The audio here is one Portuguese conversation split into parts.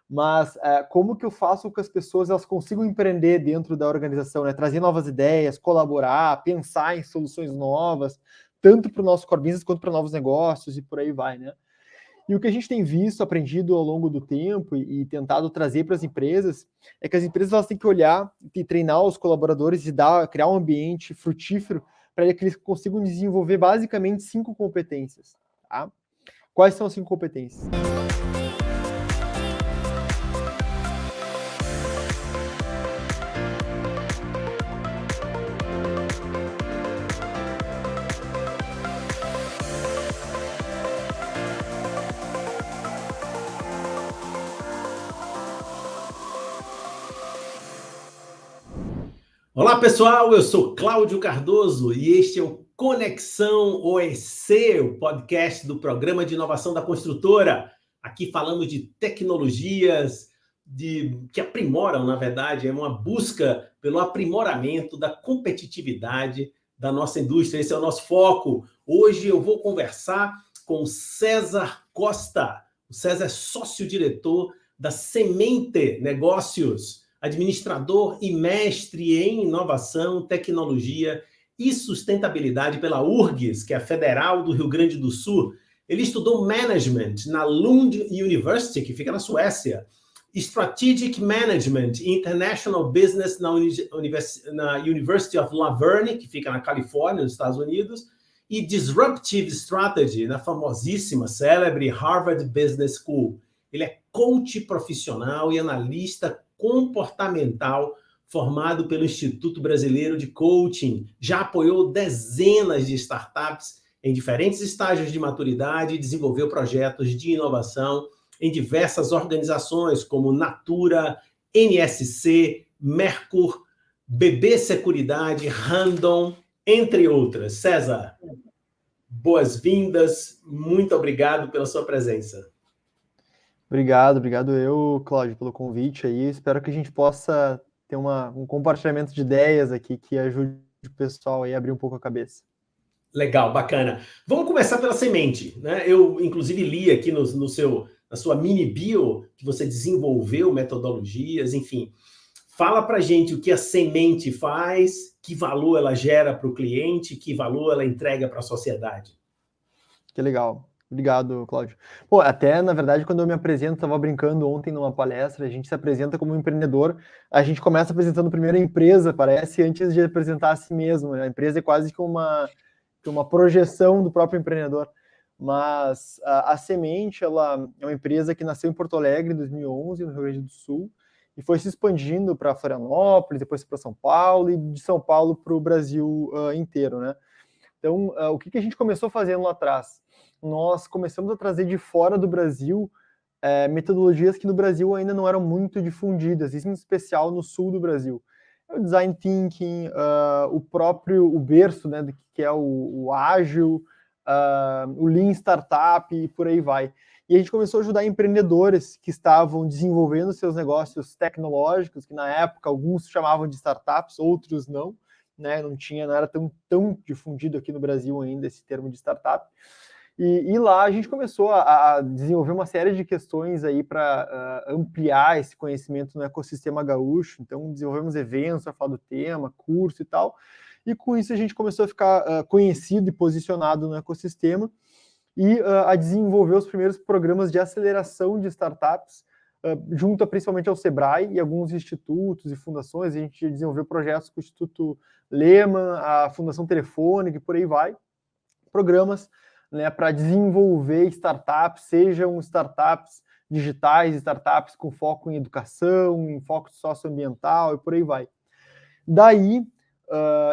Mas como que eu faço com que as pessoas elas consigam empreender dentro da organização, né? Trazer novas ideias, colaborar, pensar em soluções novas, tanto para o nosso core business quanto para novos negócios e por aí vai, né? E o que a gente tem visto, aprendido ao longo do tempo e tentado trazer para as empresas, é que as empresas elas têm que olhar e treinar os colaboradores e criar um ambiente frutífero para que eles consigam desenvolver basicamente 5 competências. Tá? Quais são as 5 competências? Olá pessoal, eu sou Cláudio Cardoso e este é o Conexão OEC, o podcast do Programa de Inovação da Construtora. Aqui falamos de tecnologias que aprimoram, na verdade, é uma busca pelo aprimoramento da competitividade da nossa indústria. Esse é o nosso foco. Hoje eu vou conversar com o César Costa. O César é sócio-diretor da Semente Negócios, administrador e mestre em inovação, tecnologia e sustentabilidade pela URGS, que é a Federal do Rio Grande do Sul. Ele estudou Management na Lund University, que fica na Suécia, Strategic Management International Business na University of La Verne, que fica na Califórnia, nos Estados Unidos, e Disruptive Strategy na famosíssima, célebre Harvard Business School. Ele é coach profissional e analista comportamental formado pelo Instituto Brasileiro de Coaching. Já apoiou dezenas de startups em diferentes estágios de maturidade e desenvolveu projetos de inovação em diversas organizações como Natura, NSC, Mercur, BB Seguridade, Randon, entre outras. César, boas-vindas. Muito obrigado pela sua presença. Obrigado eu, Cláudio, pelo convite aí. Espero que a gente possa ter um compartilhamento de ideias aqui que ajude o pessoal aí a abrir um pouco a cabeça. Legal, bacana. Vamos começar pela semente, né? Eu, inclusive, li aqui na sua mini bio que você desenvolveu metodologias, enfim. Fala pra gente o que a semente faz, que valor ela gera para o cliente, que valor ela entrega para a sociedade. Que legal. Obrigado, Cláudio. Pô, até, na verdade, quando eu me apresento, estava brincando ontem numa palestra, a gente se apresenta como empreendedor, a gente começa apresentando primeiro a empresa, parece, antes de apresentar a si mesmo, né? A empresa é quase que uma projeção do próprio empreendedor. Mas a Semente, ela é uma empresa que nasceu em Porto Alegre em 2011, no Rio Grande do Sul, e foi se expandindo para Florianópolis, depois para São Paulo, e de São Paulo para o Brasil inteiro, né? Então, o que a gente começou fazendo lá atrás? Nós começamos a trazer de fora do Brasil metodologias que no Brasil ainda não eram muito difundidas, em especial no sul do Brasil. O Design Thinking, o berço, né, que é o ágil, o Lean Startup e por aí vai. E a gente começou a ajudar empreendedores que estavam desenvolvendo seus negócios tecnológicos, que na época alguns chamavam de startups, outros não, né? Não era tão difundido aqui no Brasil ainda esse termo de startup. E lá a gente começou a desenvolver uma série de questões aí para ampliar esse conhecimento no ecossistema gaúcho. Então, desenvolvemos eventos para falar do tema, curso e tal. E com isso a gente começou a ficar conhecido e posicionado no ecossistema e a desenvolver os primeiros programas de aceleração de startups, junto principalmente ao Sebrae e alguns institutos e fundações. A gente desenvolveu projetos com o Instituto Lehman, a Fundação Telefônica e por aí vai. Programas, né, para desenvolver startups, sejam startups digitais, startups com foco em educação, em foco socioambiental e por aí vai. Daí,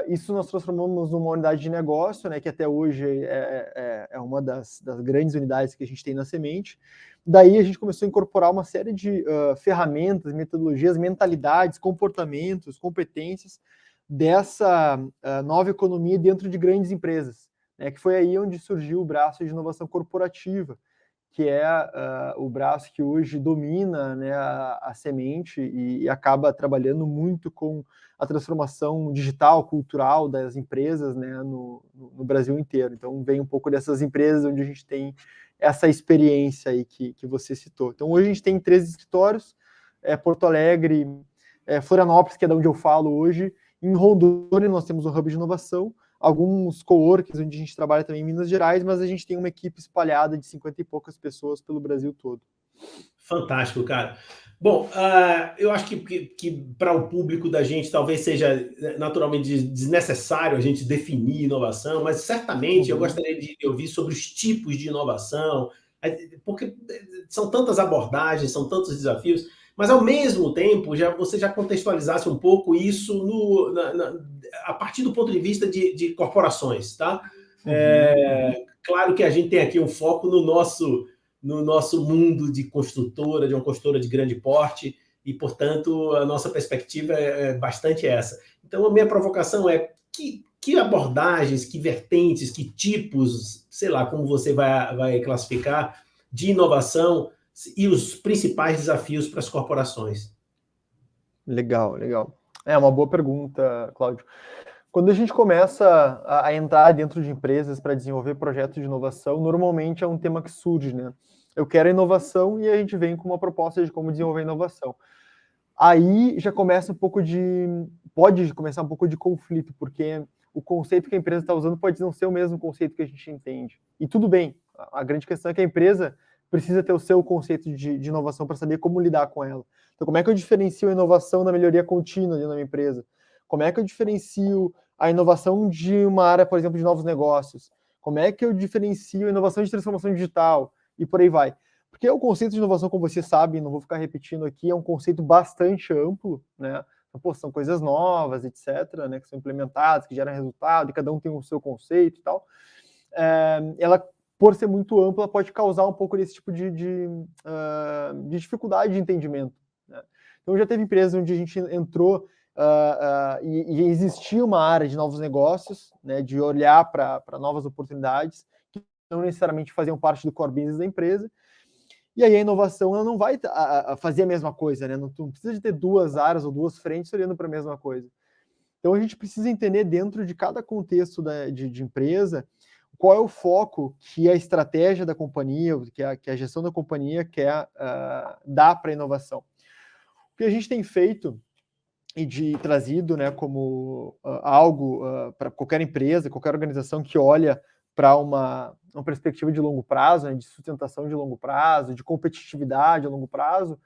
isso nós transformamos numa unidade de negócio, né, que até hoje é uma das grandes unidades que a gente tem na Semente. Daí a gente começou a incorporar uma série de ferramentas, metodologias, mentalidades, comportamentos, competências dessa nova economia dentro de grandes empresas, né, que foi aí onde surgiu o braço de inovação corporativa, que é o braço que hoje domina, né, a Semente e acaba trabalhando muito com a transformação digital, cultural das empresas, né, no Brasil inteiro. Então, vem um pouco dessas empresas onde a gente tem essa experiência aí que você citou. Então, hoje a gente tem 3 escritórios, Porto Alegre, Florianópolis, que é de onde eu falo hoje, em Rondônia nós temos um hub de inovação, alguns coworks onde a gente trabalha também em Minas Gerais, mas a gente tem uma equipe espalhada de 50 e poucas pessoas pelo Brasil todo. Fantástico, cara. Bom, eu acho que para o público da gente talvez seja naturalmente desnecessário a gente definir inovação, mas certamente eu gostaria de ouvir sobre os tipos de inovação, porque são tantas abordagens, são tantos desafios, mas ao mesmo tempo você já contextualizasse um pouco isso a partir do ponto de vista de corporações, tá? Claro que a gente tem aqui um foco no nosso mundo de construtora, de uma construtora de grande porte, e, portanto, a nossa perspectiva é bastante essa. Então, a minha provocação é que abordagens, que vertentes, que tipos, sei lá, como você vai classificar, de inovação e os principais desafios para as corporações? Legal. É uma boa pergunta, Cláudio. Quando a gente começa a entrar dentro de empresas para desenvolver projetos de inovação, normalmente é um tema que surge, né? Eu quero inovação e a gente vem com uma proposta de como desenvolver inovação. Aí já começa pode começar um pouco de conflito, porque o conceito que a empresa está usando pode não ser o mesmo conceito que a gente entende. E tudo bem, a grande questão é que a empresa precisa ter o seu conceito de inovação para saber como lidar com ela. Então, como é que eu diferencio a inovação da melhoria contínua dentro da minha empresa? Como é que eu diferencio a inovação de uma área, por exemplo, de novos negócios? Como é que eu diferencio a inovação de transformação digital? E por aí vai. Porque o conceito de inovação, como você sabe, não vou ficar repetindo aqui, é um conceito bastante amplo, né? Então, são coisas novas, etc., né, que são implementadas, que geram resultado, e cada um tem o seu conceito e tal. Ela, por ser muito ampla, pode causar um pouco desse tipo de dificuldade de entendimento, né? Então, já teve empresas onde a gente entrou e existia uma área de novos negócios, né, de olhar para novas oportunidades, que não necessariamente faziam parte do core business da empresa. E aí a inovação ela não vai fazer a mesma coisa, né? Não precisa de ter 2 áreas ou 2 frentes olhando para a mesma coisa. Então a gente precisa entender dentro de cada contexto de empresa qual é o foco que a estratégia da companhia, que a gestão da companhia quer dar para a inovação. O que a gente tem feito e trazido, né, como algo para qualquer empresa, qualquer organização que olha para uma perspectiva de longo prazo, né, de sustentação de longo prazo, de competitividade a longo prazo,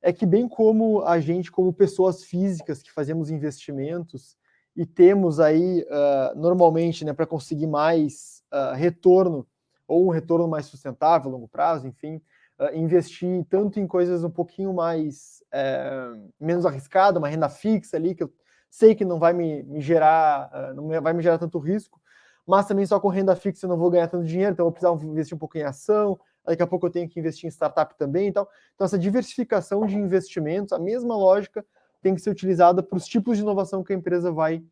é que bem como a gente, como pessoas físicas que fazemos investimentos e temos aí, normalmente, né, para conseguir mais retorno, ou um retorno mais sustentável a longo prazo, enfim, investir tanto em coisas um pouquinho mais menos arriscadas, uma renda fixa ali, que eu sei que não vai me gerar, não vai me gerar tanto risco, mas também só com renda fixa eu não vou ganhar tanto dinheiro, então eu vou precisar investir um pouco em ação, daqui a pouco eu tenho que investir em startup também, então essa diversificação de investimentos, a mesma lógica tem que ser utilizada para os tipos de inovação que a empresa vai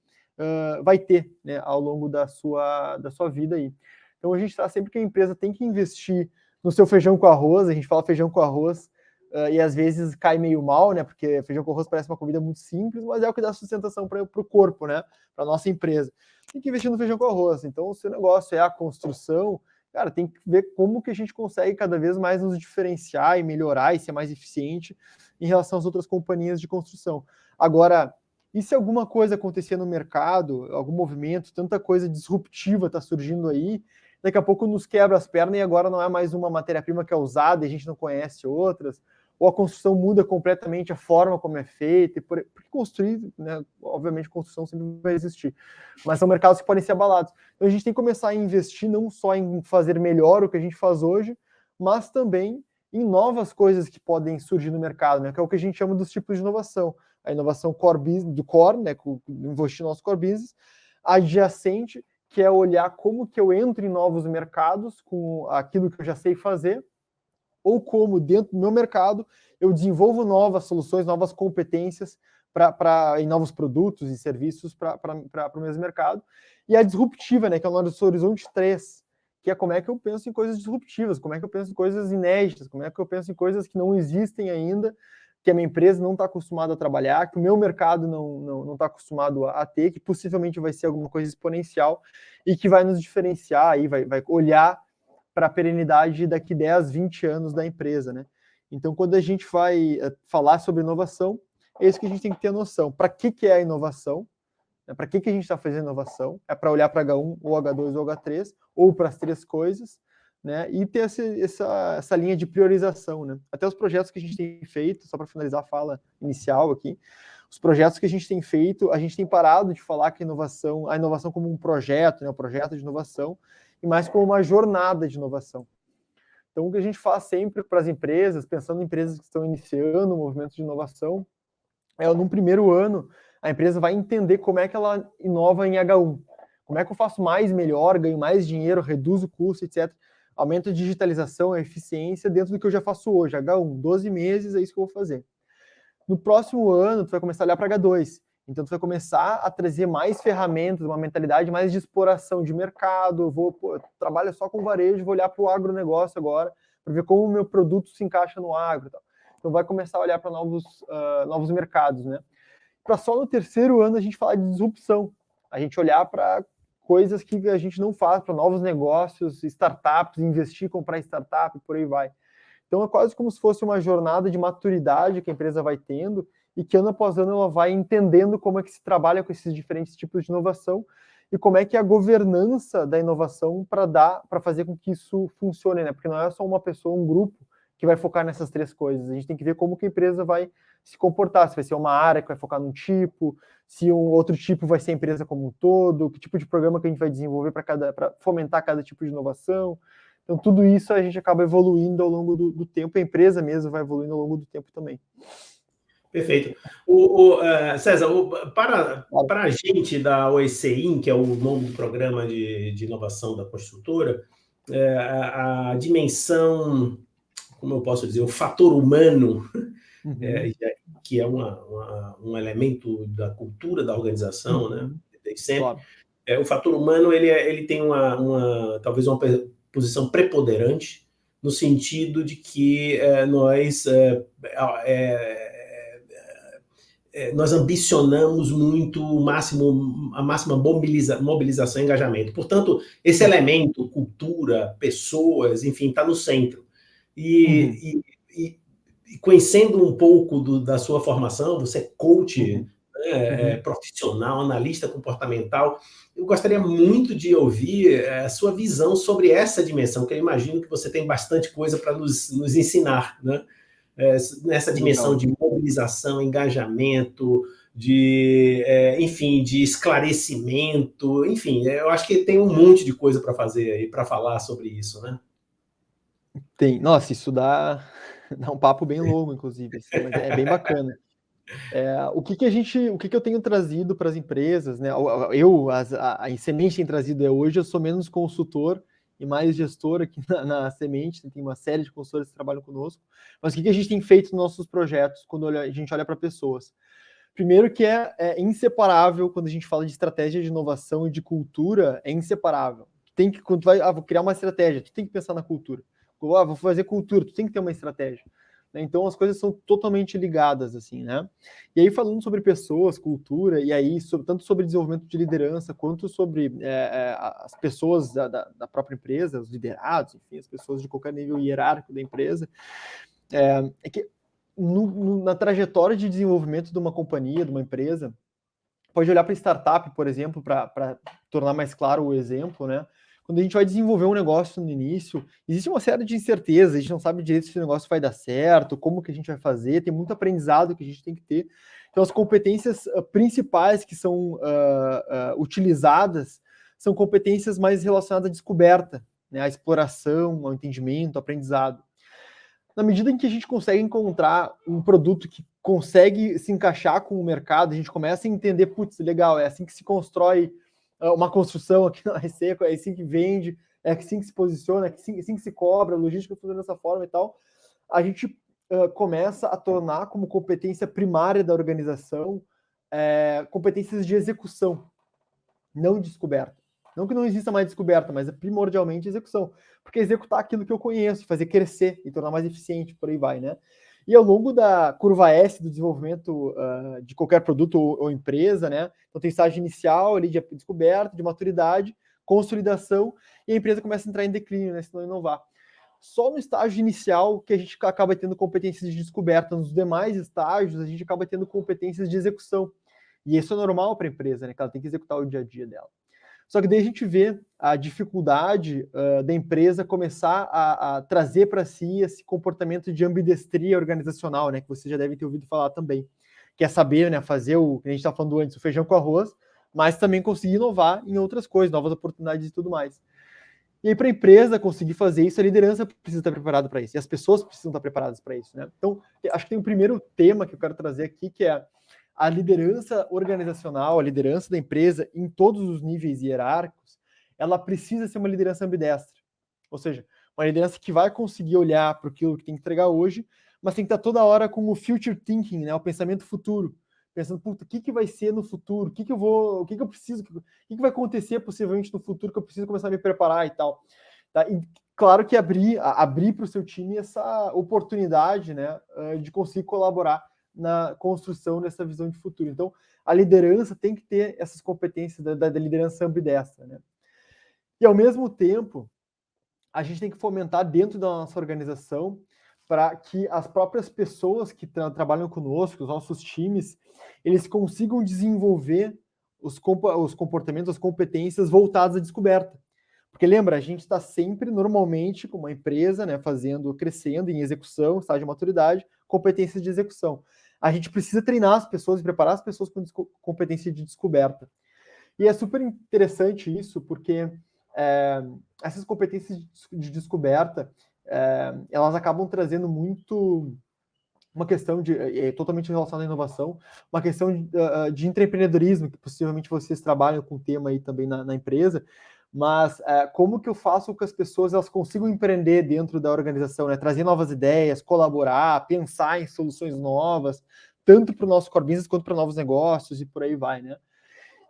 ter, né, ao longo da sua vida aí. Então a gente está sempre que a empresa tem que investir no seu feijão com arroz, a gente fala feijão com arroz, e às vezes cai meio mal, né? Porque feijão com arroz parece uma comida muito simples, mas é o que dá sustentação para o corpo, né? Para a nossa empresa. Tem que investir no feijão com arroz. Então, o seu negócio é a construção, cara, tem que ver como que a gente consegue cada vez mais nos diferenciar e melhorar e ser mais eficiente em relação às outras companhias de construção. Agora, e se alguma coisa acontecer no mercado, algum movimento, tanta coisa disruptiva está surgindo aí, daqui a pouco nos quebra as pernas e agora não é mais uma matéria-prima que é usada e a gente não conhece outras, ou a construção muda completamente a forma como é feita, porque construir, né, obviamente construção sempre vai existir, mas são mercados que podem ser abalados. Então a gente tem que começar a investir não só em fazer melhor o que a gente faz hoje, mas também em novas coisas que podem surgir no mercado, né, que é o que a gente chama dos tipos de inovação. A inovação core business, do core, né, investir no nosso core business, adjacente, que é olhar como que eu entro em novos mercados com aquilo que eu já sei fazer, ou como dentro do meu mercado eu desenvolvo novas soluções, novas competências em novos produtos e serviços para o mesmo mercado. E a disruptiva, né, que é o nosso horizonte 3, que é como é que eu penso em coisas disruptivas, como é que eu penso em coisas inéditas, como é que eu penso em coisas que não existem ainda, que a minha empresa não está acostumada a trabalhar, que o meu mercado não está acostumado a ter, que possivelmente vai ser alguma coisa exponencial e que vai nos diferenciar, aí vai olhar para a perenidade daqui 10, 20 anos da empresa, né? Então, quando a gente vai falar sobre inovação, é isso que a gente tem que ter noção. Para que é a inovação? Para que a gente está fazendo inovação? É para olhar para H1, ou H2, ou H3, ou para as três coisas, né? E ter essa linha de priorização, né? Até os projetos que a gente tem feito, só para finalizar a fala inicial aqui, os projetos que a gente tem feito, a gente tem parado de falar que a inovação como um projeto, né? Um projeto de inovação, e mais como uma jornada de inovação. Então, o que a gente faz sempre para as empresas, pensando em empresas que estão iniciando o movimento de inovação, num primeiro ano, a empresa vai entender como é que ela inova em H1. Como é que eu faço mais, melhor, ganho mais dinheiro, reduzo o custo, etc. Aumento a digitalização, a eficiência dentro do que eu já faço hoje. H1, 12 meses, é isso que eu vou fazer. No próximo ano, tu vai começar a olhar para H2. Então, tu vai começar a trazer mais ferramentas, uma mentalidade mais de exploração de mercado. Eu trabalho só com varejo, vou olhar para o agronegócio agora, para ver como o meu produto se encaixa no agro. Tal. Então, vai começar a olhar para novos mercados, né? Para só no terceiro ano a gente falar de disrupção. A gente olhar para coisas que a gente não faz, para novos negócios, startups, investir, comprar startup, por aí vai. Então, é quase como se fosse uma jornada de maturidade que a empresa vai tendo e que ano após ano ela vai entendendo como é que se trabalha com esses diferentes tipos de inovação e como é que é a governança da inovação para fazer com que isso funcione, né? Porque não é só uma pessoa, um grupo que vai focar nessas três coisas. A gente tem que ver como que a empresa vai se comportar, se vai ser uma área que vai focar num tipo, se um outro tipo vai ser a empresa como um todo, que tipo de programa que a gente vai desenvolver para fomentar cada tipo de inovação. Então, tudo isso a gente acaba evoluindo ao longo do tempo, a empresa mesmo vai evoluindo ao longo do tempo também. Perfeito. César, para a gente da OECIN, que é o nome do programa de inovação da construtora, a dimensão, como eu posso dizer, o fator humano, que é um elemento da cultura da organização, né? Desde sempre. Claro. O fator humano ele tem talvez uma posição preponderante no sentido de que nós ambicionamos muito a máxima mobilização e engajamento. Portanto, esse elemento, cultura, pessoas, enfim, está no centro. E conhecendo um pouco da sua formação, você é coach, profissional, analista comportamental, eu gostaria muito de ouvir a sua visão sobre essa dimensão, que eu imagino que você tem bastante coisa para nos ensinar, né? Nessa dimensão de mobilização, engajamento, enfim, de esclarecimento, enfim, eu acho que tem um monte de coisa para fazer aí, para falar sobre isso, né? Tem. Nossa, isso dá um papo bem longo, inclusive, assim, mas é bem bacana. O que eu tenho trazido para as empresas, né? A Semente tem trazido hoje, eu sou menos consultor e mais gestor aqui na Semente, tem uma série de consultores que trabalham conosco, mas o que a gente tem feito nos nossos projetos quando a gente olha para pessoas? Primeiro que é inseparável, quando a gente fala de estratégia de inovação e de cultura, é inseparável. Quando tu vai, vou criar uma estratégia, tu tem que pensar na cultura. Vou fazer cultura, tu tem que ter uma estratégia. Então, as coisas são totalmente ligadas, assim, né? E aí, falando sobre pessoas, cultura, e aí, tanto sobre desenvolvimento de liderança, quanto sobre as pessoas da própria empresa, os liderados, enfim, as pessoas de qualquer nível hierárquico da empresa, é que na trajetória de desenvolvimento de uma companhia, de uma empresa, pode olhar para startup, por exemplo, para tornar mais claro o exemplo, né? Quando a gente vai desenvolver um negócio no início, existe uma série de incertezas, a gente não sabe direito se o negócio vai dar certo, como que a gente vai fazer, tem muito aprendizado que a gente tem que ter. Então, as competências principais que são utilizadas são competências mais relacionadas à descoberta, né? À exploração, ao entendimento, ao aprendizado. Na medida em que a gente consegue encontrar um produto que consegue se encaixar com o mercado, a gente começa a entender, putz, legal, é assim que se constrói uma construção aqui na Receco, é assim que vende, é assim que se posiciona, é assim que se cobra, a logística funciona dessa forma e tal, a gente começa a tornar como competência primária da organização competências de execução, não de descoberta. Não que não exista mais descoberta, mas é primordialmente execução. Porque executar aquilo que eu conheço, fazer crescer e tornar mais eficiente, por aí vai, né? E ao longo da curva S do desenvolvimento de qualquer produto ou empresa, né? Então tem estágio inicial ali de descoberta, de maturidade, consolidação, e a empresa começa a entrar em declínio, né, se não inovar. Só no estágio inicial que a gente acaba tendo competências de descoberta, nos demais estágios a gente acaba tendo competências de execução. E isso é normal para a empresa, né, que ela tem que executar o dia a dia dela. Só que daí a gente vê a dificuldade da empresa começar a trazer para si esse comportamento de ambidestria organizacional, né, que vocês já devem ter ouvido falar também, que é saber, né, fazer o que a gente estava falando antes, o feijão com arroz, mas também conseguir inovar em outras coisas, novas oportunidades e tudo mais. E aí, para a empresa conseguir fazer isso, a liderança precisa estar preparada para isso, e as pessoas precisam estar preparadas para isso, né? Então, acho que tem um primeiro tema que eu quero trazer aqui, que é a liderança organizacional, a liderança da empresa, em todos os níveis hierárquicos, ela precisa ser uma liderança ambidestra. Ou seja, uma liderança que vai conseguir olhar para aquilo que tem que entregar hoje, mas tem que estar toda hora com o future thinking, né? O pensamento futuro. Pensando, puta, o que vai ser no futuro? O que eu preciso? O que vai acontecer possivelmente no futuro que eu preciso começar a me preparar e tal. Tá? E claro que abrir para o seu time essa oportunidade, né, de conseguir colaborar na construção dessa visão de futuro. Então, a liderança tem que ter essas competências da liderança ambidestra, né? E, ao mesmo tempo, a gente tem que fomentar dentro da nossa organização para que as próprias pessoas que trabalham conosco, os nossos times, eles consigam desenvolver os comportamentos, as competências voltadas à descoberta. Porque lembra, a gente está sempre, normalmente, com uma empresa, né, crescendo em execução, estágio de maturidade, competências de execução. A gente precisa treinar as pessoas e preparar as pessoas com competência de descoberta. E é super interessante isso, porque essas competências de descoberta, elas acabam trazendo muito uma questão totalmente relacionada à inovação, uma questão de empreendedorismo, que possivelmente vocês trabalham com o tema aí também na empresa, mas como que eu faço com que as pessoas elas consigam empreender dentro da organização, né? Trazer novas ideias, colaborar, pensar em soluções novas, tanto para o nosso core business quanto para novos negócios e por aí vai, né?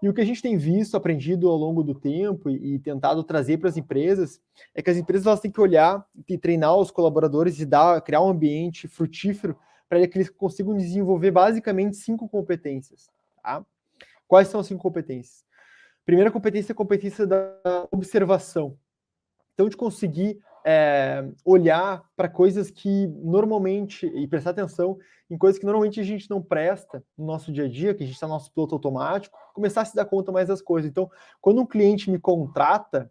E o que a gente tem visto, aprendido ao longo do tempo e tentado trazer para as empresas, é que as empresas elas têm que olhar e treinar os colaboradores e criar um ambiente frutífero para que eles consigam desenvolver basicamente 5 competências. Tá? Quais são as 5 competências? Primeira competência é a competência da observação. Então, de conseguir olhar para coisas que normalmente, e prestar atenção em coisas que normalmente a gente não presta no nosso dia a dia, que a gente está no nosso piloto automático, começar a se dar conta mais das coisas. Então, quando um cliente me contrata,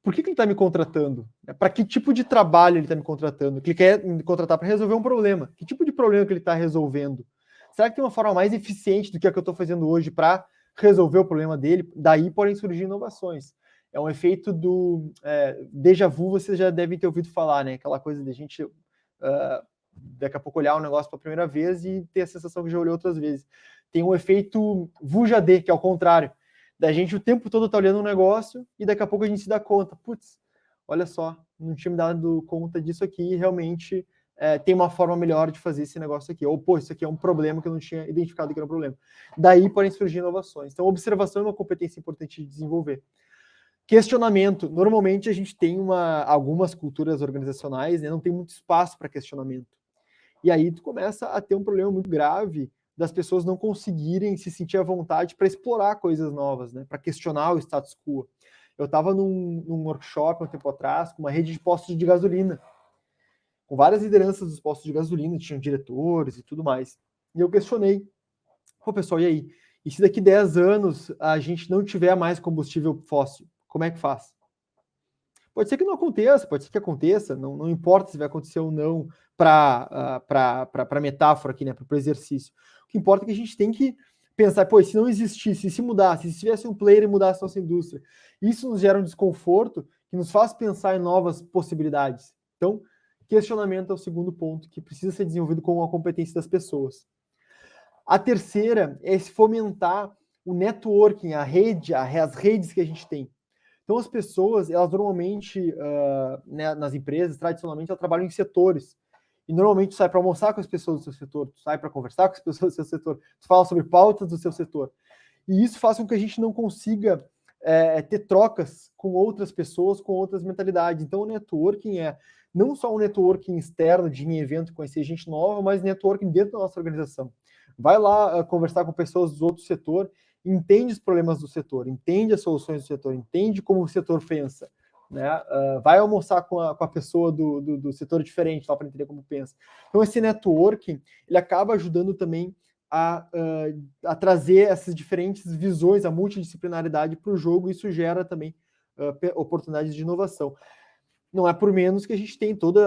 por que ele está me contratando? Para que tipo de trabalho ele está me contratando? Que ele quer me contratar para resolver um problema. Que tipo de problema que ele está resolvendo? Será que tem uma forma mais eficiente do que a que eu estou fazendo hoje para resolver o problema dele? Daí podem surgir inovações. É um efeito do déjà vu, vocês já devem ter ouvido falar, né? Aquela coisa de a gente daqui a pouco olhar um negócio pela primeira vez e ter a sensação que já olhou outras vezes. Tem um efeito VUJA-D, que é o contrário. Da gente o tempo todo tá olhando um negócio e daqui a pouco a gente se dá conta, putz, olha só, não tinha me dado conta disso aqui e realmente tem uma forma melhor de fazer esse negócio aqui. Ou, pô, isso aqui é um problema que eu não tinha identificado que era um problema. Daí podem surgir inovações. Então, observação é uma competência importante de desenvolver. Questionamento. Normalmente a gente tem algumas culturas organizacionais, né, não tem muito espaço para questionamento. E aí tu começa a ter um problema muito grave das pessoas não conseguirem se sentir à vontade para explorar coisas novas, né, para questionar o status quo. Eu estava num workshop um tempo atrás com uma rede de postos de gasolina, com várias lideranças dos postos de gasolina, tinham diretores e tudo mais. E eu questionei, pô pessoal, e aí? E se daqui 10 anos a gente não tiver mais combustível fóssil, como é que faz? Pode ser que não aconteça, pode ser que aconteça, não importa se vai acontecer ou não para a metáfora aqui, né, para o exercício. O que importa é que a gente tem que pensar, pô, se não existisse, se mudasse, se tivesse um player e mudasse a nossa indústria, isso nos gera um desconforto que nos faz pensar em novas possibilidades. Então, questionamento é o segundo ponto que precisa ser desenvolvido como uma competência das pessoas. A terceira é se fomentar o networking, as redes que a gente tem. Então, as pessoas, elas normalmente, né, nas empresas, tradicionalmente, elas trabalham em setores. E normalmente tu sai para almoçar com as pessoas do seu setor, tu sai para conversar com as pessoas do seu setor, tu fala sobre pautas do seu setor. E isso faz com que a gente não consiga ter trocas com outras pessoas, com outras mentalidades. Então, o networking é não só um networking externo de ir em evento, conhecer gente nova, mas networking dentro da nossa organização. Vai lá conversar com pessoas do outro setor entende os problemas do setor, entende as soluções do setor, entende como o setor pensa, né? Vai almoçar com a pessoa do setor diferente, para entender como pensa. Então, esse networking, ele acaba ajudando também a trazer essas diferentes visões, a multidisciplinaridade para o jogo, e isso gera também oportunidades de inovação. Não é por menos que a gente tem todo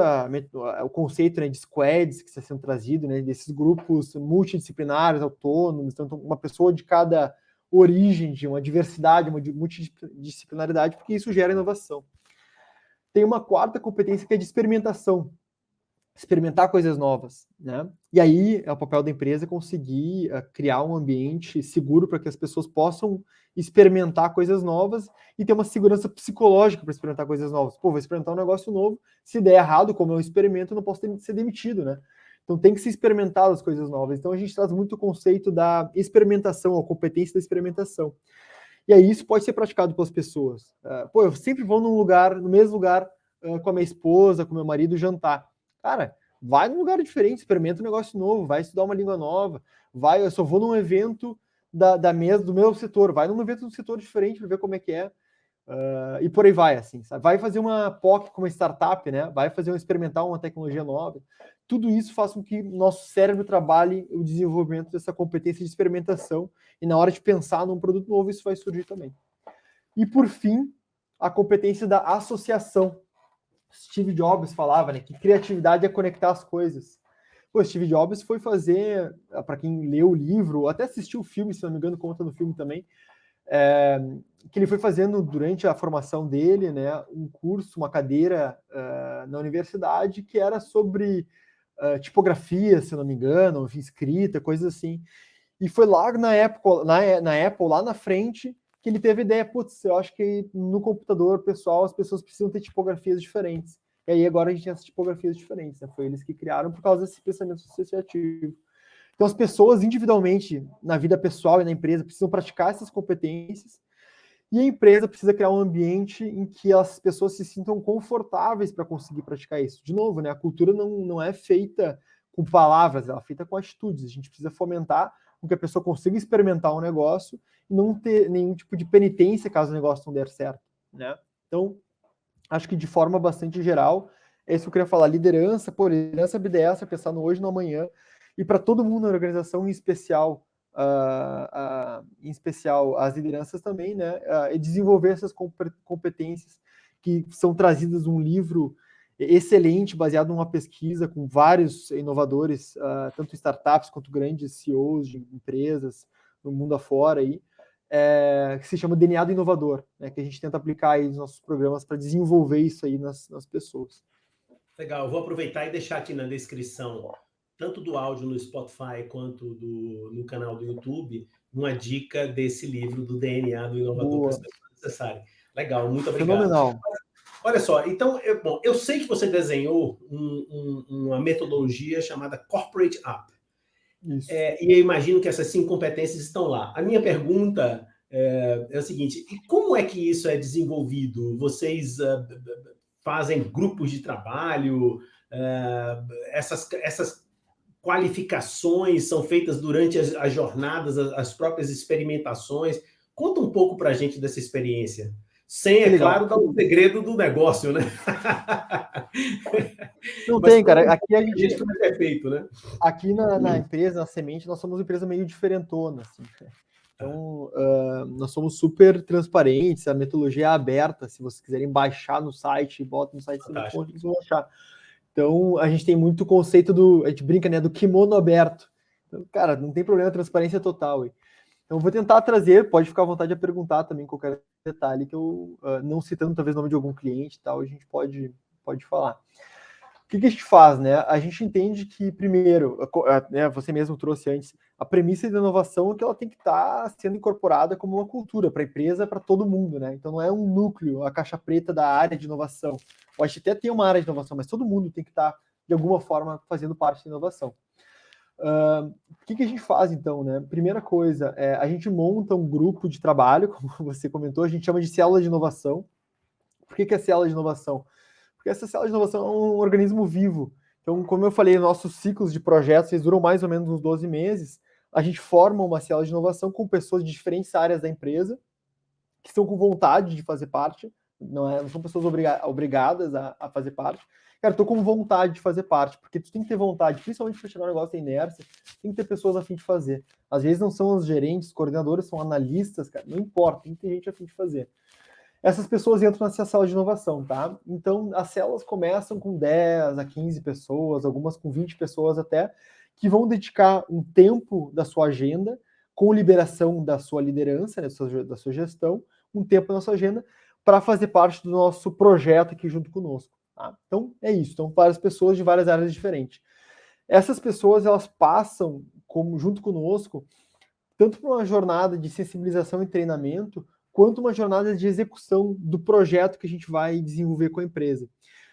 o conceito, né, de squads que está sendo trazido, né, desses grupos multidisciplinares, autônomos, então uma pessoa de cada origem, de uma diversidade, uma multidisciplinaridade, porque isso gera inovação. Tem uma quarta competência que é de experimentação, experimentar coisas novas, né? E aí é o papel da empresa conseguir criar um ambiente seguro para que as pessoas possam experimentar coisas novas e ter uma segurança psicológica para experimentar coisas novas. Pô, vou experimentar um negócio novo, se der errado, como eu experimento, eu não posso ser demitido, né? Então tem que se experimentar as coisas novas. Então a gente traz muito o conceito da experimentação, a competência da experimentação. E aí isso pode ser praticado pelas pessoas. Pô, eu sempre vou no mesmo lugar com a minha esposa, com o meu marido jantar. Cara, vai num lugar diferente, experimenta um negócio novo, vai estudar uma língua nova, eu só vou num evento da mesa do meu setor, vai num evento do setor diferente para ver como é que é. E por aí vai, assim, sabe? Vai fazer uma POC com uma startup, né? Vai experimentar uma tecnologia nova. Tudo isso faz com que nosso cérebro trabalhe o desenvolvimento dessa competência de experimentação, e na hora de pensar num produto novo, isso vai surgir também. E por fim, a competência da associação. Steve Jobs falava, né, que criatividade é conectar as coisas. Pô, Steve Jobs foi fazer, para quem leu o livro, até assistiu o filme, se não me engano, conta no filme também, que ele foi fazendo durante a formação dele, né, um curso, uma cadeira na universidade que era sobre tipografia, se não me engano, enfim, escrita, coisas assim. E foi lá na Apple, lá na frente, que ele teve a ideia, putz, eu acho que no computador pessoal as pessoas precisam ter tipografias diferentes. E aí agora a gente tem essas tipografias diferentes, né? Foi eles que criaram por causa desse pensamento associativo. Então as pessoas individualmente, na vida pessoal e na empresa, precisam praticar essas competências, e a empresa precisa criar um ambiente em que as pessoas se sintam confortáveis para conseguir praticar isso. De novo, né? A cultura não é feita com palavras, ela é feita com atitudes. A gente precisa fomentar com que a pessoa consiga experimentar um negócio e não ter nenhum tipo de penitência caso o negócio não der certo, né? Então, acho que de forma bastante geral, é isso que eu queria falar. Liderança, liderança BDS, pensar no hoje e no amanhã, e para todo mundo na organização, em especial as lideranças também, né? E desenvolver essas competências que são trazidas num livro excelente, baseado numa pesquisa com vários inovadores, tanto startups quanto grandes CEOs de empresas no mundo afora aí, que se chama DNA do Inovador, né, que a gente tenta aplicar aí nos nossos programas para desenvolver isso aí nas pessoas. Legal, eu vou aproveitar e deixar aqui na descrição, tanto do áudio no Spotify quanto no canal do YouTube, uma dica desse livro do DNA do Inovador para as pessoas necessárias. Legal, muito obrigado. Fenomenal. Olha só, então, eu sei que você desenhou uma metodologia chamada Corporate Up. Isso. E eu imagino que essas 5 competências estão lá. A minha pergunta é o seguinte: e como é que isso é desenvolvido? Vocês fazem grupos de trabalho? Essas qualificações são feitas durante as jornadas, as próprias experimentações? Conta um pouco para a gente dessa experiência. Sem, é claro, dar o segredo do negócio, né? Não tem, cara. Aqui a gente é feito, né? Aqui na empresa, na Semente, nós somos uma empresa meio diferentona, assim. Então, nós somos super transparentes, a metodologia é aberta. Se vocês quiserem baixar no site, bota no site, vocês vão achar. Então, a gente tem muito conceito a gente brinca, né, do kimono aberto. Então, cara, não tem problema, transparência total. Então, vou tentar trazer, pode ficar à vontade de perguntar também qualquer detalhe que eu, não citando talvez o nome de algum cliente e tal, a gente pode falar. O que a gente faz, né? A gente entende que, primeiro, né, você mesmo trouxe antes, a premissa da inovação é que ela tem que estar sendo incorporada como uma cultura para a empresa, para todo mundo, né? Então não é um núcleo, a caixa preta da área de inovação. Pode até ter uma área de inovação, mas todo mundo tem que estar, de alguma forma, fazendo parte da inovação. O que a gente faz, então, né? Primeira coisa, a gente monta um grupo de trabalho, como você comentou, a gente chama de célula de inovação. Por que é célula de inovação? Porque essa célula de inovação é um organismo vivo. Então, como eu falei, nossos ciclos de projetos eles duram mais ou menos uns 12 meses. a gente forma uma célula de inovação com pessoas de diferentes áreas da empresa, que estão com vontade de fazer parte, não são pessoas obrigadas a fazer parte. Cara, tô com vontade de fazer parte, porque tu tem que ter vontade, principalmente para chegar no negócio da inércia, tem que ter pessoas a fim de fazer. Às vezes não são os gerentes, coordenadores, são analistas, cara, não importa, tem que ter gente a fim de fazer. Essas pessoas entram nessa sala de inovação, tá? Então, as células começam com 10 a 15 pessoas, algumas com 20 pessoas até, que vão dedicar um tempo da sua agenda, com liberação da sua liderança, né, da sua gestão, um tempo na sua agenda, para fazer parte do nosso projeto aqui junto conosco. Tá? Então, é isso. Então, várias pessoas de várias áreas diferentes. Essas pessoas, elas passam, junto conosco, tanto por uma jornada de sensibilização e treinamento, quanto uma jornada de execução do projeto que a gente vai desenvolver com a empresa.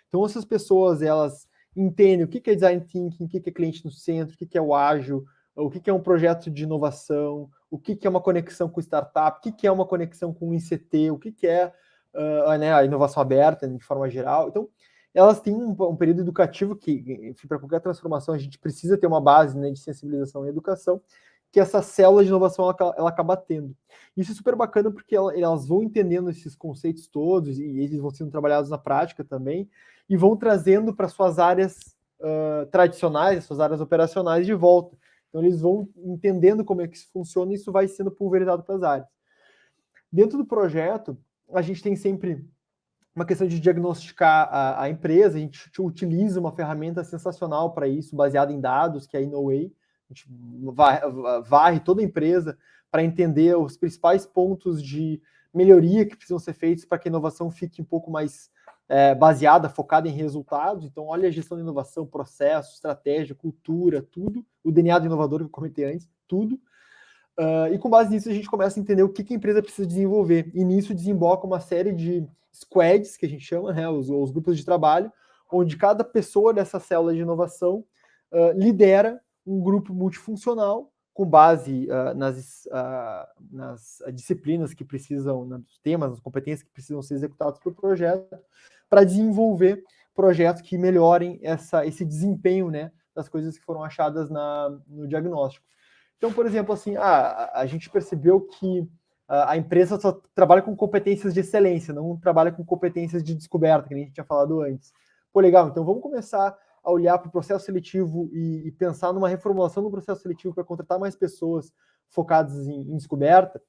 Então, essas pessoas, elas entendem o que é design thinking, o que é cliente no centro, o que é o ágil, o que é um projeto de inovação, o que é uma conexão com startup, o que é uma conexão com o ICT, o que é a inovação aberta, de forma geral. Então, elas têm um período educativo que, enfim, para qualquer transformação, a gente precisa ter uma base, né, de sensibilização e educação, que essa célula de inovação ela acaba tendo. Isso é super bacana porque elas vão entendendo esses conceitos todos e eles vão sendo trabalhados na prática também e vão trazendo para suas áreas tradicionais, suas áreas operacionais de volta. Então eles vão entendendo como é que isso funciona e isso vai sendo pulverizado para as áreas. Dentro do projeto, a gente tem sempre uma questão de diagnosticar a empresa, a gente utiliza uma ferramenta sensacional para isso, baseada em dados, que é a Inoway. A gente varre toda a empresa para entender os principais pontos de melhoria que precisam ser feitos para que a inovação fique um pouco mais baseada, focada em resultados. Então, olha a gestão de inovação, processo, estratégia, cultura, tudo. O DNA do inovador que eu comentei antes, tudo. E com base nisso, a gente começa a entender o que a empresa precisa desenvolver. E nisso desemboca uma série de squads, que a gente chama, né, os grupos de trabalho, onde cada pessoa dessa célula de inovação lidera um grupo multifuncional com base nas disciplinas que precisam, nos temas, nas competências que precisam ser executados para o projeto, para desenvolver projetos que melhorem esse desempenho, né, das coisas que foram achadas no diagnóstico. Então, por exemplo, assim, a gente percebeu que a empresa só trabalha com competências de excelência, não trabalha com competências de descoberta, que a gente tinha falado antes. Pô, legal, então vamos começar a olhar para o processo seletivo e pensar numa reformulação do processo seletivo para contratar mais pessoas focadas em descoberta.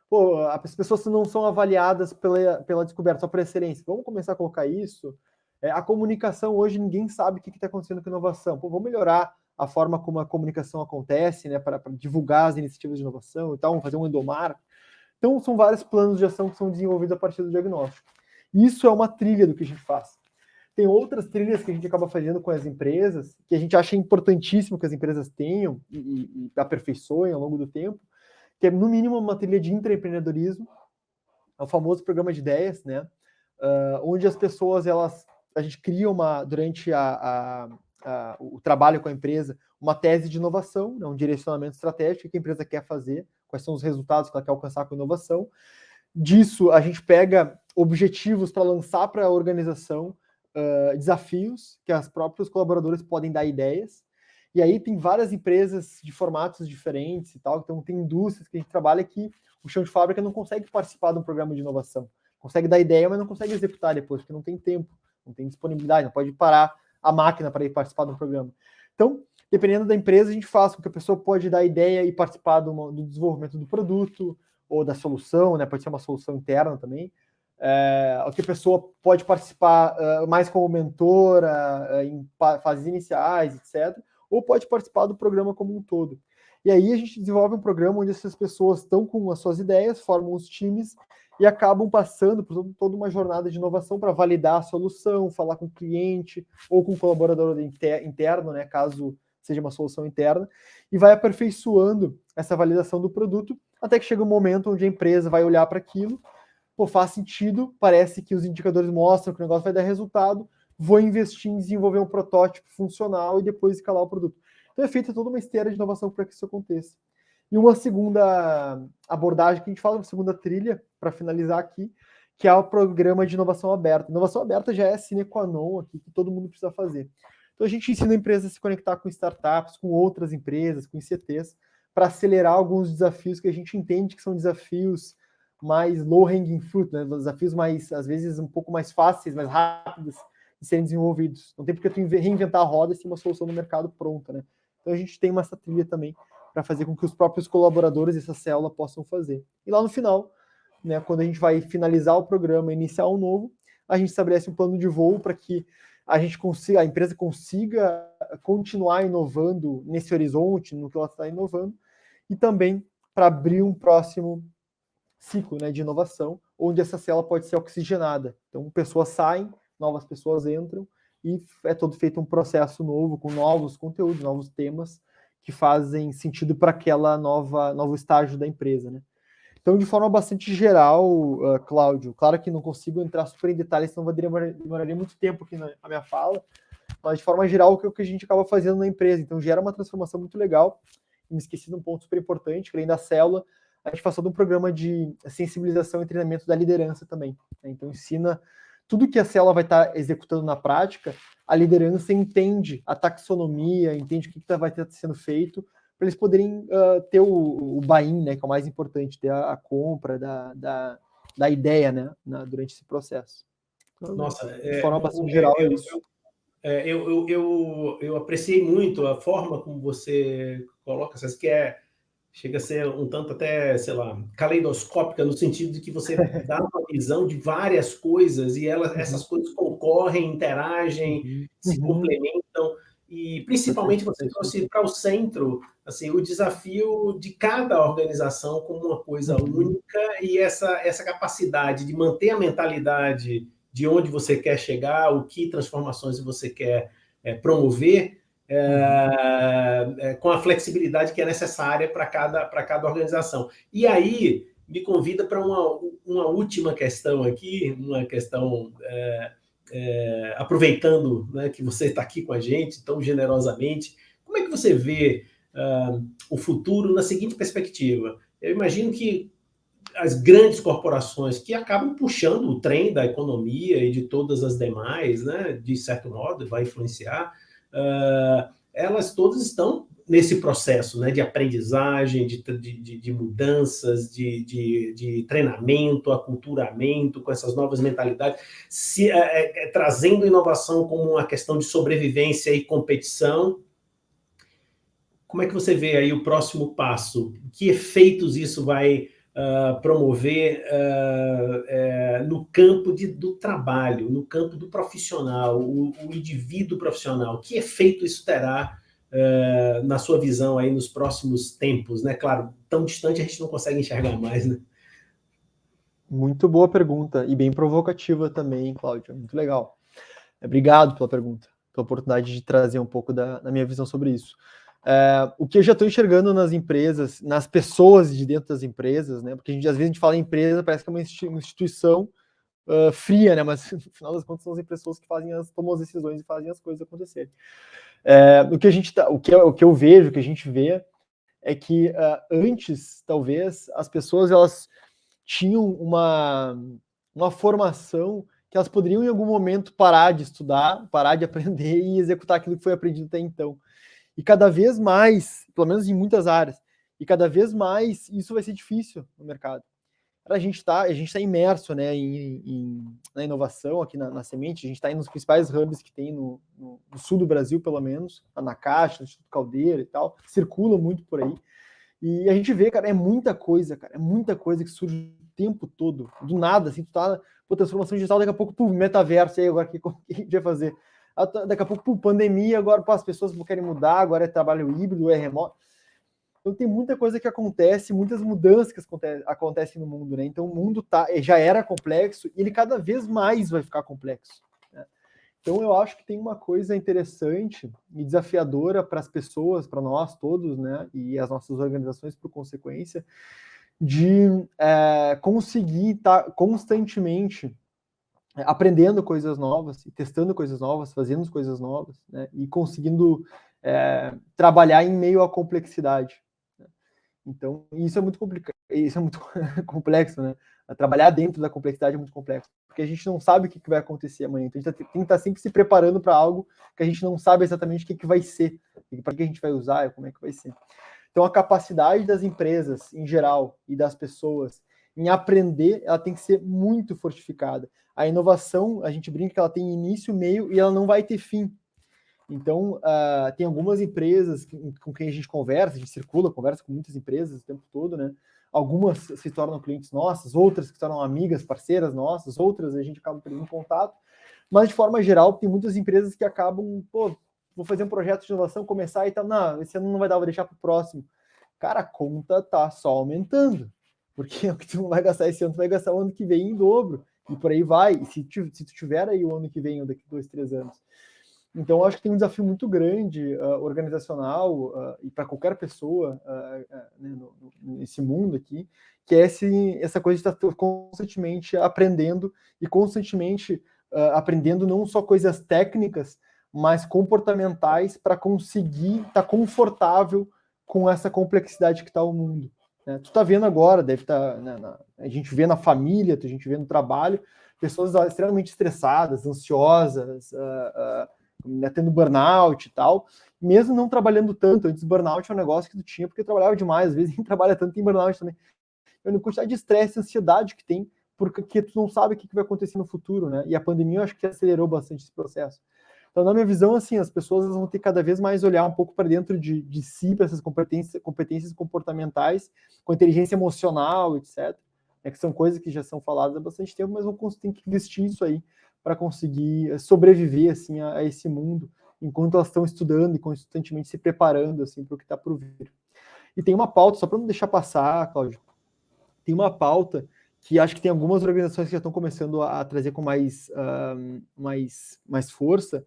Pô, as pessoas não são avaliadas pela descoberta, só por excelência. Vamos começar a colocar isso. A comunicação, hoje, ninguém sabe o que está acontecendo com a inovação. Pô, vamos melhorar a forma como a comunicação acontece, né, para divulgar as iniciativas de inovação e tal, vamos fazer um endomar. Então, são vários planos de ação que são desenvolvidos a partir do diagnóstico. Isso é uma trilha do que a gente faz. Tem outras trilhas que a gente acaba fazendo com as empresas, que a gente acha importantíssimo que as empresas tenham e aperfeiçoem ao longo do tempo, que é, no mínimo, uma trilha de intraempreendedorismo, é o famoso programa de ideias, né, onde as pessoas, a gente cria durante o trabalho com a empresa, uma tese de inovação, né, um direcionamento estratégico que a empresa quer fazer, quais são os resultados que ela quer alcançar com a inovação. Disso, a gente pega objetivos para lançar para a organização, desafios que os próprios colaboradores podem dar ideias. E aí tem várias empresas de formatos diferentes e tal, então tem indústrias que a gente trabalha que o chão de fábrica não consegue participar de um programa de inovação. Consegue dar ideia, mas não consegue executar depois, porque não tem tempo, não tem disponibilidade, não pode parar a máquina para ir participar de um programa. Então, dependendo da empresa, a gente faz com que a pessoa pode dar ideia e participar do desenvolvimento do produto ou da solução, né? Pode ser uma solução interna também. Que a pessoa pode participar mais como mentora, em fases iniciais, etc. Ou pode participar do programa como um todo. E aí a gente desenvolve um programa onde essas pessoas estão com as suas ideias, formam os times e acabam passando por toda uma jornada de inovação para validar a solução, falar com o cliente ou com o colaborador interno, né, caso seja uma solução interna, e vai aperfeiçoando essa validação do produto até que chega um momento onde a empresa vai olhar para aquilo, pô, faz sentido, parece que os indicadores mostram que o negócio vai dar resultado, vou investir em desenvolver um protótipo funcional e depois escalar o produto. Então é feita toda uma esteira de inovação para que isso aconteça. E uma segunda abordagem que a gente fala, uma segunda trilha, para finalizar aqui, que é o programa de inovação aberta. Inovação aberta já é sine qua non aqui, que todo mundo precisa fazer. Então a gente ensina a empresa a se conectar com startups, com outras empresas, com ICTs, para acelerar alguns desafios que a gente entende que são desafios mais low-hanging fruit, né? Desafios mais, às vezes, um pouco mais fáceis, mais rápidos de serem desenvolvidos. Não tem porque tu reinventar a roda se tem uma solução no mercado pronta, né? Então a gente tem uma trilha também para fazer com que os próprios colaboradores dessa célula possam fazer. E lá no final, né, quando a gente vai finalizar o programa e iniciar um novo, a gente estabelece um plano de voo para que a empresa consiga continuar inovando nesse horizonte, no que ela está inovando, e também para abrir um próximo ciclo, né, de inovação, onde essa célula pode ser oxigenada. Então, pessoas saem, novas pessoas entram, e é todo feito um processo novo, com novos conteúdos, novos temas, que fazem sentido para aquela novo estágio da empresa, né? Então, de forma bastante geral, Cláudio, claro que não consigo entrar super em detalhes, senão demoraria muito tempo aqui na minha fala, mas de forma geral, o que a gente acaba fazendo na empresa. Então, gera uma transformação muito legal. Me esqueci de um ponto super importante, que além da célula, a gente faz todo um programa de sensibilização e treinamento da liderança também, né? Então, ensina tudo que a célula vai estar executando na prática, a liderança entende a taxonomia, entende o que vai estar sendo feito, para eles poderem ter o buy-in, né, que é o mais importante, ter a compra da ideia, né, durante esse processo. Então, Nossa, de forma bastante geral, é isso. Eu apreciei muito a forma como você coloca essas, chega a ser um tanto até, sei lá, caleidoscópica, no sentido de que você dá uma visão de várias coisas e essas coisas concorrem, interagem, se complementam, e principalmente você trouxe para o centro assim, o desafio de cada organização como uma coisa única, e essa capacidade de manter a mentalidade de onde você quer chegar, o que transformações você quer promover, com a flexibilidade que é necessária para cada organização. E aí, me convida para uma última questão aqui, uma questão aproveitando, né, que você está aqui com a gente tão generosamente. Como é que você vê o futuro na seguinte perspectiva? Eu imagino que as grandes corporações que acabam puxando o trem da economia e de todas as demais, né, de certo modo, vai influenciar, elas todas estão nesse processo, né, de aprendizagem, de mudanças, de treinamento, aculturamento, com essas novas mentalidades, trazendo inovação como uma questão de sobrevivência e competição. Como é que você vê aí o próximo passo? Que efeitos isso vai promover no campo do trabalho, no campo do profissional, o indivíduo profissional? Que efeito isso terá na sua visão aí nos próximos tempos, né? Claro, tão distante a gente não consegue enxergar mais, né? Muito boa pergunta e bem provocativa também, Cláudio. Muito legal. Obrigado pela pergunta, pela oportunidade de trazer um pouco da minha visão sobre isso. O que eu já estou enxergando nas empresas, nas pessoas de dentro das empresas, né? Porque às vezes a gente fala em empresa, parece que é uma instituição fria, né? Mas no final das contas são as pessoas que tomam as decisões e fazem as coisas acontecerem. O que eu vejo, o que a gente vê, é que antes, talvez, as pessoas elas tinham uma formação que elas poderiam em algum momento parar de estudar, parar de aprender e executar aquilo que foi aprendido até então. E cada vez mais, pelo menos em muitas áreas, e cada vez mais isso vai ser difícil no mercado. A gente está imerso, né, na inovação aqui na Semente, a gente está nos principais hubs que tem no sul do Brasil, pelo menos, na Caixa, no Instituto Caldeira e tal, circula muito por aí. E a gente vê, cara, é muita coisa que surge o tempo todo, do nada, assim, tu tá, transformação digital, daqui a pouco, metaverso, e aí agora o que a gente vai fazer? Daqui a pouco, pandemia, agora as pessoas querem mudar, agora é trabalho híbrido, é remoto. Então tem muita coisa que acontece, muitas mudanças que acontecem no mundo, né? Então o mundo já era complexo e ele cada vez mais vai ficar complexo, né? Então eu acho que tem uma coisa interessante e desafiadora para as pessoas, para nós todos, né? E as nossas organizações por consequência, de conseguir estar constantemente aprendendo coisas novas, e testando coisas novas, fazendo coisas novas, né? E conseguindo trabalhar em meio à complexidade. Então, isso é muito complicado, isso é muito complexo, né? Trabalhar dentro da complexidade é muito complexo, porque a gente não sabe o que vai acontecer amanhã. Então, a gente tem que estar sempre se preparando para algo que a gente não sabe exatamente o que vai ser, para que a gente vai usar, como é que vai ser. Então, a capacidade das empresas, em geral, e das pessoas em aprender, ela tem que ser muito fortificada. A inovação, a gente brinca que ela tem início, meio, e ela não vai ter fim. Então, tem algumas empresas com quem a gente conversa, a gente circula, conversa com muitas empresas o tempo todo, né? Algumas se tornam clientes nossas, outras se tornam amigas, parceiras nossas, outras a gente acaba perdendo contato. Mas, de forma geral, tem muitas empresas que acabam, vou fazer um projeto de inovação, começar e tal, não, esse ano não vai dar, vou deixar para o próximo. Cara, a conta tá só aumentando, porque o que tu não vai gastar esse ano, tu vai gastar o ano que vem em dobro, e por aí vai, e se tu tiver aí o ano que vem, ou daqui 2, 3 anos. Então, eu acho que tem um desafio muito grande, organizacional, e para qualquer pessoa né, nesse mundo aqui, que é essa coisa de estar constantemente aprendendo, e constantemente aprendendo não só coisas técnicas, mas comportamentais para conseguir estar confortável com essa complexidade que está o mundo. Né? Tu está vendo agora, deve estar, a gente vê na família, a gente vê no trabalho, pessoas extremamente estressadas, ansiosas, tendo burnout e tal, mesmo não trabalhando tanto. Antes, burnout é um negócio que tu tinha porque trabalhava demais, às vezes nem trabalha tanto, tem burnout também. A quantidade de estresse e ansiedade que tem, porque tu não sabe o que vai acontecer no futuro, né? E a pandemia, eu acho que acelerou bastante esse processo. Então, na minha visão, assim, as pessoas vão ter cada vez mais olhar um pouco para dentro de si, para essas competências comportamentais, com inteligência emocional, etc. Que são coisas que já são faladas há bastante tempo, mas vão ter que investir isso aí para conseguir sobreviver, assim, a esse mundo, enquanto elas estão estudando e constantemente se preparando, assim, para o que está por vir. E tem uma pauta, só para não deixar passar, Cláudio, tem uma pauta que acho que tem algumas organizações que já estão começando a trazer com mais força,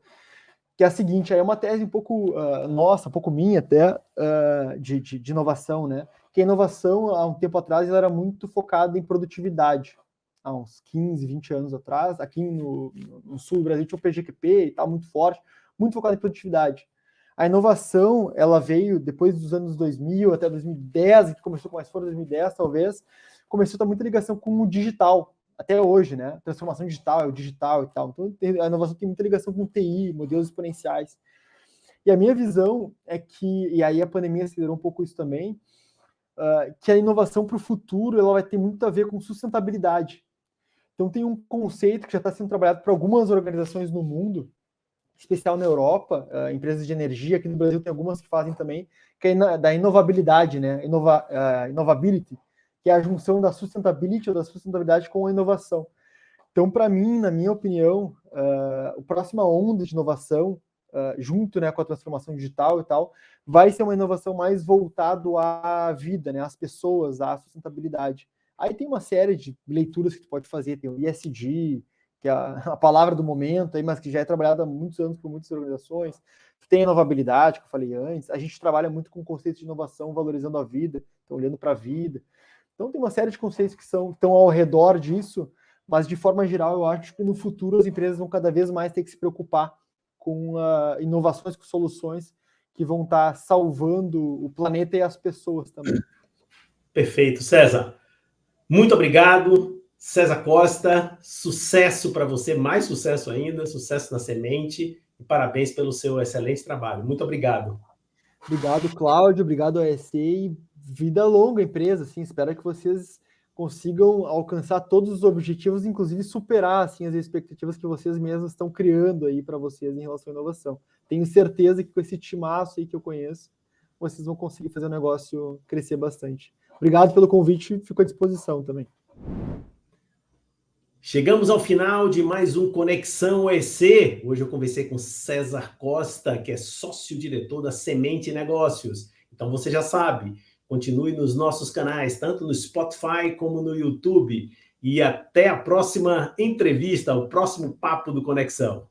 que é a seguinte, aí é uma tese um pouco nossa, um pouco minha até, de inovação, né? Que a inovação, há um tempo atrás, ela era muito focada em produtividade. Há uns 15, 20 anos atrás, aqui no sul do Brasil tinha o PGQP e tal, muito forte, muito focado em produtividade. A inovação, ela veio depois dos anos 2000 até 2010, que começou com mais força, 2010 talvez, começou a ter muita ligação com o digital, até hoje, né? Transformação digital, é o digital e tal. Então, a inovação tem muita ligação com TI, modelos exponenciais. E a minha visão é que, e aí a pandemia acelerou um pouco isso também, que a inovação para o futuro ela vai ter muito a ver com sustentabilidade. Então, tem um conceito que já está sendo trabalhado por algumas organizações no mundo, especial na Europa, empresas de energia, aqui no Brasil tem algumas que fazem também, que é da inovabilidade, né? Innovability, que é a junção da sustainability ou da sustentabilidade com a inovação. Então, para mim, na minha opinião, a próxima onda de inovação, junto, né, com a transformação digital e tal, vai ser uma inovação mais voltada à vida, né, às pessoas, à sustentabilidade. Aí tem uma série de leituras que tu pode fazer, tem o ESG, que é a palavra do momento, aí, mas que já é trabalhada há muitos anos por muitas organizações. Tem a inovabilidade, que eu falei antes. A gente trabalha muito com o conceito de inovação, valorizando a vida, então olhando para a vida. Então tem uma série de conceitos que estão ao redor disso, mas de forma geral eu acho que no futuro as empresas vão cada vez mais ter que se preocupar com inovações, com soluções que vão estar salvando o planeta e as pessoas também. Perfeito, César. Muito obrigado, César Costa. Sucesso para você, mais sucesso ainda, sucesso na semente e parabéns pelo seu excelente trabalho. Muito obrigado. Obrigado, Cláudio. Obrigado, AEC. E vida longa, empresa. Assim, espero que vocês consigam alcançar todos os objetivos, inclusive superar assim, as expectativas que vocês mesmos estão criando aí para vocês em relação à inovação. Tenho certeza que com esse timaço aí que eu conheço, vocês vão conseguir fazer o negócio crescer bastante. Obrigado pelo convite, fico à disposição também. Chegamos ao final de mais um Conexão EC. Hoje eu conversei com César Costa, que é sócio-diretor da Semente Negócios. Então você já sabe, continue nos nossos canais, tanto no Spotify como no YouTube. E até a próxima entrevista, o próximo Papo do Conexão.